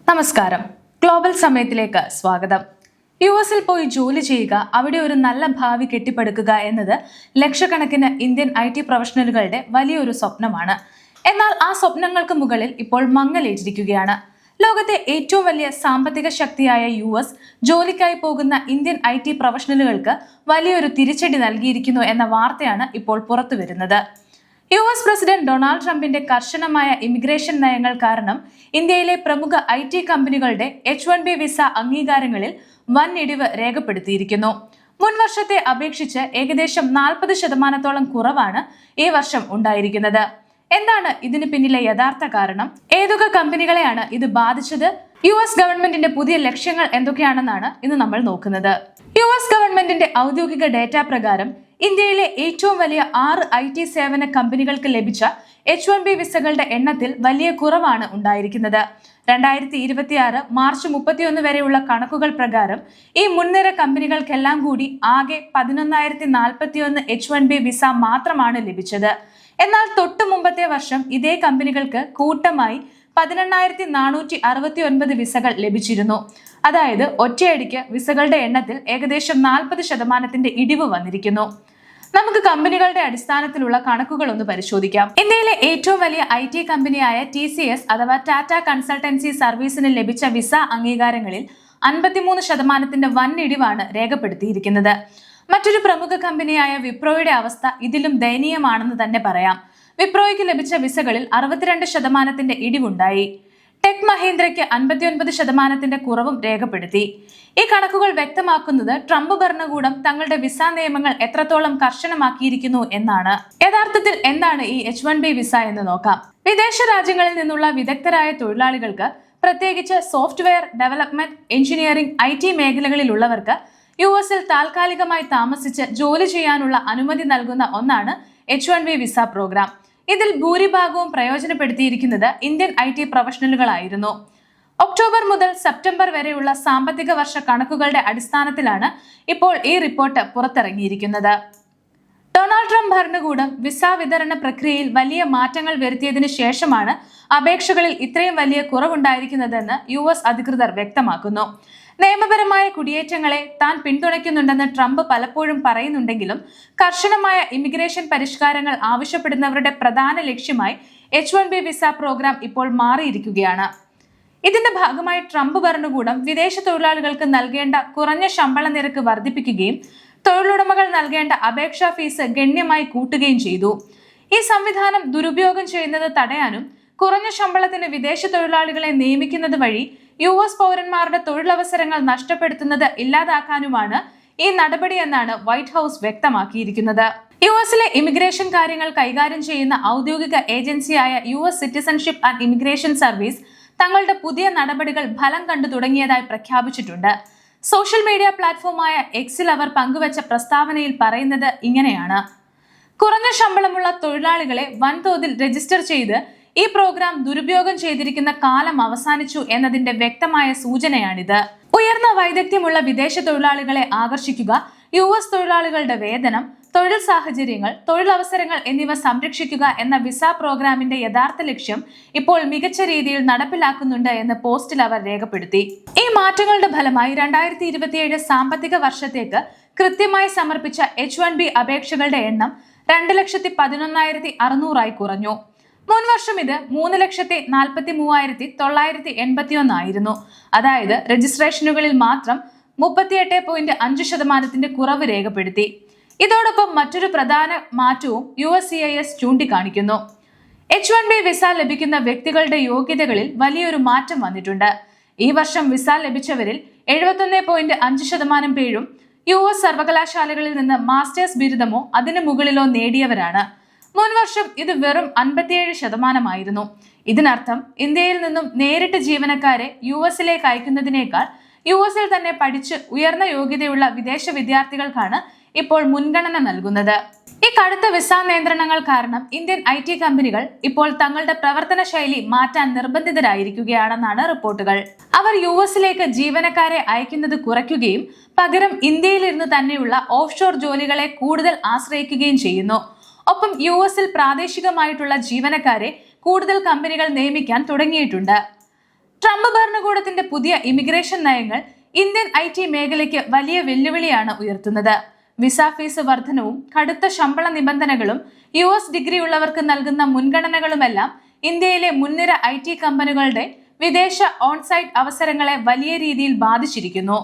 നമസ്കാരം. ഗ്ലോബൽ സമയത്തിലേക്ക് സ്വാഗതം. യുഎസിൽ പോയി ജോലി ചെയ്യുക, അവിടെ ഒരു നല്ല ഭാവി കെട്ടിപ്പടുക്കുക എന്നത് ലക്ഷക്കണക്കിന് ഇന്ത്യൻ IT പ്രൊഫഷണലുകളുടെ വലിയൊരു സ്വപ്നമാണ്. എന്നാൽ ആ സ്വപ്നങ്ങൾക്ക് മുകളിൽ ഇപ്പോൾ മങ്ങലേറ്റിരിക്കുകയാണ്. ലോകത്തെ ഏറ്റവും വലിയ സാമ്പത്തിക ശക്തിയായ US ജോലിക്കായി പോകുന്ന ഇന്ത്യൻ IT പ്രൊഫഷണലുകൾക്ക് വലിയൊരു തിരിച്ചടി നൽകിയിരിക്കുന്നു എന്ന വാർത്തയാണ് ഇപ്പോൾ പുറത്തുവരുന്നത്. US പ്രസിഡന്റ് ഡൊണാൾഡ് ട്രംപിന്റെ കർശനമായ ഇമിഗ്രേഷൻ നയങ്ങൾ കാരണം ഇന്ത്യയിലെ പ്രമുഖ IT കമ്പനികളുടെ H-1B വിസ അംഗീകാരങ്ങളിൽ വൻ ഇടിവ് രേഖപ്പെടുത്തിയിരിക്കുന്നു. മുൻ വർഷത്തെ അപേക്ഷിച്ച് ഏകദേശം 40% കുറവാണ് ഈ വർഷം ഉണ്ടായിരിക്കുന്നത്. എന്താണ് ഇതിന് പിന്നിലെ യഥാർത്ഥ കാരണം? ഏതൊക്കെ കമ്പനികളെയാണ് ഇത് ബാധിച്ചത്? US ഗവൺമെന്റിന്റെ പുതിയ ലക്ഷ്യങ്ങൾ എന്തൊക്കെയാണെന്നാണ് ഇന്ന് നമ്മൾ നോക്കുന്നത്. US ഗവൺമെന്റിന്റെ ഔദ്യോഗിക ഡേറ്റ പ്രകാരം ഇന്ത്യയിലെ ഏറ്റവും വലിയ 6 IT സേവന കമ്പനികൾക്ക് ലഭിച്ച H-1B വിസകളുടെ എണ്ണത്തിൽ വലിയ കുറവാണ് ഉണ്ടായിരിക്കുന്നത്. 2026 മാർച്ച് 31 വരെയുള്ള കണക്കുകൾ പ്രകാരം ഈ മുൻനിര കമ്പനികൾക്കെല്ലാം കൂടി ആകെ 11,041 H-1B വിസ മാത്രമാണ് ലഭിച്ചത്. എന്നാൽ തൊട്ടു മുമ്പത്തെ വർഷം ഇതേ കമ്പനികൾക്ക് കൂട്ടമായി 18,469 വിസകൾ ലഭിച്ചിരുന്നു. അതായത് ഒറ്റയടിക്ക് വിസകളുടെ എണ്ണത്തിൽ ഏകദേശം 40% ഇടിവ് വന്നിരിക്കുന്നു. നമുക്ക് കമ്പനികളുടെ അടിസ്ഥാനത്തിലുള്ള കണക്കുകൾ ഒന്ന് പരിശോധിക്കാം. ഇന്ത്യയിലെ ഏറ്റവും വലിയ IT കമ്പനിയായ TCS അഥവാ ടാറ്റ കൺസൾട്ടൻസി സർവീസിന് ലഭിച്ച വിസ അംഗീകാരങ്ങളിൽ 53% വൻ ഇടിവാണ് രേഖപ്പെടുത്തിയിരിക്കുന്നത്. മറ്റൊരു പ്രമുഖ കമ്പനിയായ വിപ്രോയുടെ അവസ്ഥ ഇതിലും ദയനീയമാണെന്ന് തന്നെ പറയാം. വിപ്രോയ്ക്ക് ലഭിച്ച വിസകളിൽ 62% ഇടിവുണ്ടായി. ടെക് മഹീന്ദ്രയ്ക്ക് 59% കുറവും രേഖപ്പെടുത്തി. ഈ കണക്കുകൾ വ്യക്തമാക്കുന്നത് ട്രംപ് ഭരണകൂടം തങ്ങളുടെ വിസ നിയമങ്ങൾ എത്രത്തോളം കർശനമാക്കിയിരിക്കുന്നു എന്നാണ്. യഥാർത്ഥത്തിൽ എന്താണ് ഈ H-1B വിസ എന്ന് നോക്കാം. വിദേശ രാജ്യങ്ങളിൽ നിന്നുള്ള വിദഗ്ധരായ തൊഴിലാളികൾക്ക്, പ്രത്യേകിച്ച് സോഫ്റ്റ്വെയർ ഡെവലപ്മെന്റ്, എഞ്ചിനീയറിംഗ്, IT മേഖലകളിലുള്ളവർക്ക് US-ൽ താൽക്കാലികമായി താമസിച്ച് ജോലി ചെയ്യാനുള്ള അനുമതി നൽകുന്ന ഒന്നാണ് H-1B വിസ പ്രോഗ്രാം. ഇതിൽ ഭൂരിഭാഗവും പ്രയോജനപ്പെടുത്തിയിരിക്കുന്നത് ഇന്ത്യൻ IT പ്രൊഫഷണലുകളായിരുന്നു. ഒക്ടോബർ മുതൽ സെപ്റ്റംബർ വരെയുള്ള സാമ്പത്തിക വർഷ കണക്കുകളുടെ അടിസ്ഥാനത്തിലാണ് ഇപ്പോൾ ഈ റിപ്പോർട്ട് പുറത്തിറങ്ങിയിരിക്കുന്നത്. ഡൊണാൾഡ് ട്രംപ് ഭരണകൂടം വിസ വിതരണ പ്രക്രിയയിൽ വലിയ മാറ്റങ്ങൾ വരുത്തിയതിനു ശേഷമാണ് അപേക്ഷകളിൽ ഇത്രയും വലിയ കുറവുണ്ടായിരിക്കുന്നതെന്ന് US അധികൃതർ വ്യക്തമാക്കുന്നു. നിയമപരമായ കുടിയേറ്റങ്ങളെ താൻ പിന്തുണയ്ക്കുന്നുണ്ടെന്ന് ട്രംപ് പലപ്പോഴും പറയുന്നുണ്ടെങ്കിലും കർശനമായ ഇമിഗ്രേഷൻ പരിഷ്കാരങ്ങൾ ആവശ്യപ്പെടുന്നവരുടെ പ്രധാന ലക്ഷ്യമായി H-1B വിസ പ്രോഗ്രാം ഇപ്പോൾ മാറിയിരിക്കുകയാണ്. ഇതിന്റെ ഭാഗമായി ട്രംപ് ഭരണകൂടം വിദേശ തൊഴിലാളികൾക്ക് നൽകേണ്ട കുറഞ്ഞ ശമ്പള നിരക്ക് വർദ്ധിപ്പിക്കുകയും തൊഴിലുടമകൾ നൽകേണ്ട അപേക്ഷാ ഫീസ് ഗണ്യമായി കൂട്ടുകയും ചെയ്തു. ഈ സംവിധാനം ദുരുപയോഗം ചെയ്യുന്നത് തടയാനും കുറഞ്ഞ ശമ്പളത്തിന് വിദേശ തൊഴിലാളികളെ നിയമിക്കുന്നത് വഴി US പൗരന്മാരുടെ തൊഴിലവസരങ്ങൾ നഷ്ടപ്പെടുത്തുന്നത് ഇല്ലാതാക്കാനുമാണ് ഈ നടപടി എന്നാണ് വൈറ്റ് ഹൗസ് വ്യക്തമാക്കിയിരിക്കുന്നത്. US-ലെ ഇമിഗ്രേഷൻ കാര്യങ്ങൾ കൈകാര്യം ചെയ്യുന്ന ഔദ്യോഗിക ഏജൻസിയായ US citizenship and immigration service തങ്ങളുടെ പുതിയ നടപടികൾ ഫലം കണ്ടു തുടങ്ങിയതായി പ്രഖ്യാപിച്ചിട്ടുണ്ട്. സോഷ്യൽ മീഡിയ പ്ലാറ്റ്ഫോമായ X-ൽ അവർ പങ്കുവച്ച പ്രസ്താവനയിൽ പറയുന്നത് ഇങ്ങനെയാണ്: കുറഞ്ഞ ശമ്പളമുള്ള തൊഴിലാളികളെ വൻതോതിൽ രജിസ്റ്റർ ചെയ്ത് ഈ പ്രോഗ്രാം ദുരുപയോഗം ചെയ്തിരിക്കുന്ന കാലം അവസാനിച്ചു എന്നതിന്റെ വ്യക്തമായ സൂചനയാണിത്. ഉയർന്ന വൈദഗ്ധ്യമുള്ള വിദേശ തൊഴിലാളികളെ ആകർഷിക്കുക, US തൊഴിലാളികളുടെ വേതനം, തൊഴിൽ സാഹചര്യങ്ങൾ, തൊഴിലവസരങ്ങൾ എന്നിവ സംരക്ഷിക്കുക എന്ന വിസ പ്രോഗ്രാമിന്റെ യഥാർത്ഥ ലക്ഷ്യം ഇപ്പോൾ മികച്ച രീതിയിൽ നടപ്പിലാക്കുന്നുണ്ട് എന്ന് പോസ്റ്റിൽ അവർ രേഖപ്പെടുത്തി. ഈ മാറ്റങ്ങളുടെ ഫലമായി 2027 സാമ്പത്തിക വർഷത്തേക്ക് കൃത്യമായി സമർപ്പിച്ച H-1B അപേക്ഷകളുടെ എണ്ണം 2,11,600 കുറഞ്ഞു. മുൻ വർഷം ഇത് 3,43,981 ആയിരുന്നു. അതായത് രജിസ്ട്രേഷനുകളിൽ മാത്രം 38.5% കുറവ് രേഖപ്പെടുത്തി. ഇതോടൊപ്പം മറ്റൊരു പ്രധാന മാറ്റവും USCIS ചൂണ്ടിക്കാണിക്കുന്നു. H-1B വിസ ലഭിക്കുന്ന വ്യക്തികളുടെ യോഗ്യതകളിൽ വലിയൊരു മാറ്റം വന്നിട്ടുണ്ട്. ഈ വർഷം വിസ ലഭിച്ചവരിൽ 71.5% പേരും US സർവകലാശാലകളിൽ നിന്ന് മാസ്റ്റേഴ്സ് ബിരുദമോ അതിനു മുകളിലോ നേടിയവരാണ്. മുൻവർഷം ഇത് വെറും 57% ഇതിനർത്ഥം ഇന്ത്യയിൽ നിന്നും നേരിട്ട് ജീവനക്കാരെ US-ലേക്ക് അയക്കുന്നതിനേക്കാൾ US-ൽ തന്നെ പഠിച്ച് ഉയർന്ന യോഗ്യതയുള്ള വിദേശ വിദ്യാർത്ഥികൾക്കാണ് ഇപ്പോൾ മുൻഗണന നൽകുന്നത്. ഈ കടുത്ത വിസ നിയന്ത്രണങ്ങൾ കാരണം ഇന്ത്യൻ IT കമ്പനികൾ ഇപ്പോൾ തങ്ങളുടെ പ്രവർത്തന ശൈലി മാറ്റാൻ നിർബന്ധിതരായിരിക്കുകയാണെന്നാണ് റിപ്പോർട്ടുകൾ. അവർ US-ലേക്ക് ജീവനക്കാരെ അയക്കുന്നത് കുറയ്ക്കുകയും പകരം ഇന്ത്യയിലിരുന്ന് തന്നെയുള്ള ഓഫ്ഷോർ ജോലികളെ കൂടുതൽ ആശ്രയിക്കുകയും ചെയ്യുന്നു. ഒപ്പം US-ൽ പ്രാദേശികമായിട്ടുള്ള ജീവനക്കാരെ കൂടുതൽ കമ്പനികൾ നിയമിക്കാൻ തുടങ്ങിയിട്ടുണ്ട്. ട്രംപ് ഭരണകൂടത്തിന്റെ പുതിയ ഇമിഗ്രേഷൻ നയങ്ങൾ ഇന്ത്യൻ IT മേഖലയ്ക്ക് വലിയ വെല്ലുവിളിയാണ് ഉയർത്തുന്നത്. വിസ ഫീസ് വർധനവും കടുത്ത ശമ്പള നിബന്ധനകളും US ഡിഗ്രി ഉള്ളവർക്ക് നൽകുന്ന മുൻഗണനകളുമെല്ലാം ഇന്ത്യയിലെ മുൻനിര IT കമ്പനികളുടെ വിദേശ ഓൺസൈറ്റ് അവസരങ്ങളെ വലിയ രീതിയിൽ ബാധിച്ചിരിക്കുന്നു.